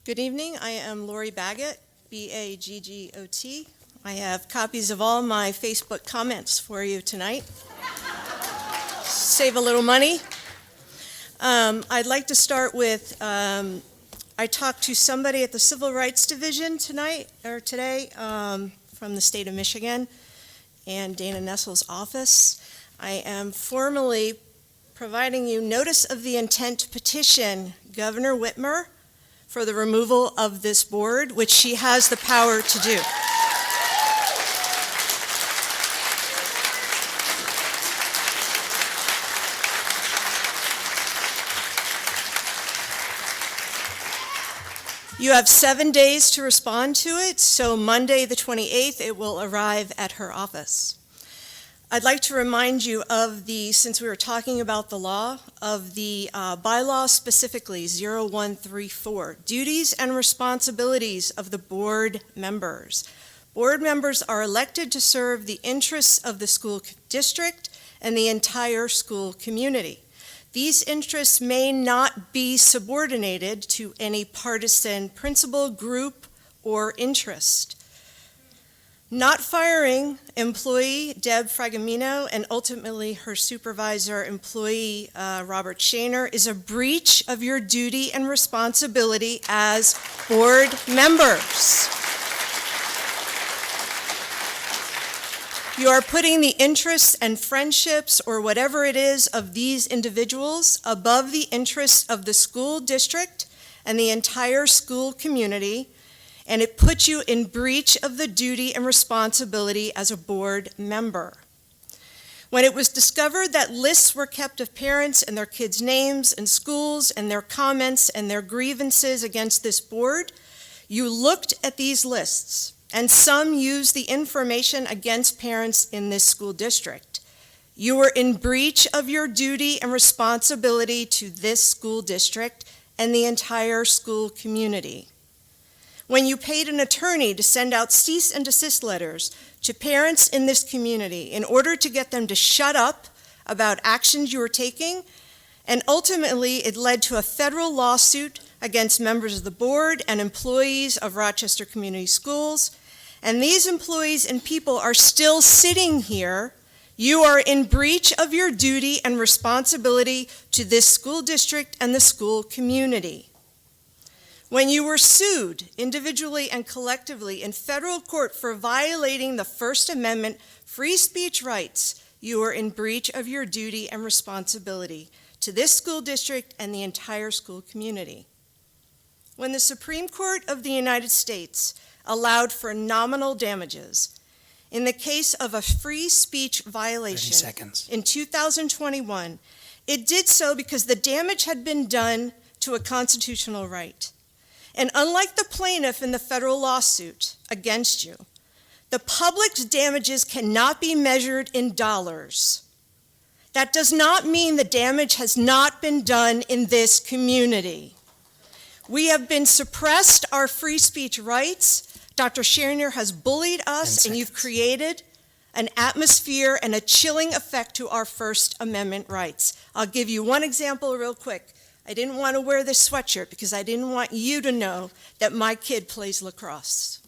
Good evening. I am Lori Baggett, B-A-G-G-O-T. I have copies of all my Facebook comments for you tonight. Save a little money. I'd like to start with, I talked to somebody at the Civil Rights Division today, from the state of Michigan and Dana Nessel's office. I am formally providing you notice of the intent to petition Governor Whitmer for the removal of this board, which she has the power to do. You have 7 days to respond to it, so Monday the 28th it will arrive at her office. I'd like to remind you of since we were talking about the law, of the bylaw specifically, 0134, duties and responsibilities of the board members. Board members are elected to serve the interests of the school district and the entire school community. These interests may not be subordinated to any partisan principle, group, or interest. Not firing employee Deb Fragamino and ultimately her supervisor employee Robert Shaner is a breach of your duty and responsibility as board members. You are putting the interests and friendships or whatever it is of these individuals above the interests of the school district and the entire school community, and it puts you in breach of the duty and responsibility as a board member. When it was discovered that lists were kept of parents and their kids' names and schools and their comments and their grievances against this board, you looked at these lists, and some used the information against parents in this school district. You were in breach of your duty and responsibility to this school district and the entire school community. When you paid an attorney to send out cease and desist letters to parents in this community in order to get them to shut up about actions you were taking, and ultimately it led to a federal lawsuit against members of the board and employees of Rochester Community Schools, and these employees and people are still sitting here, you are in breach of your duty and responsibility to this school district and the school community. When you were sued individually and collectively in federal court for violating the First Amendment free speech rights, you are in breach of your duty and responsibility to this school district and the entire school community. When the Supreme Court of the United States allowed for nominal damages in the case of a free speech violation in 2021, it did so because the damage had been done to a constitutional right. And unlike the plaintiff in the federal lawsuit against you, the public's damages cannot be measured in dollars. That does not mean the damage has not been done in this community. We have been suppressed our free speech rights. Dr. Shaner has bullied us, and you've created an atmosphere and a chilling effect to our First Amendment rights. I'll give you one example real quick. I didn't want to wear this sweatshirt because I didn't want you to know that my kid plays lacrosse.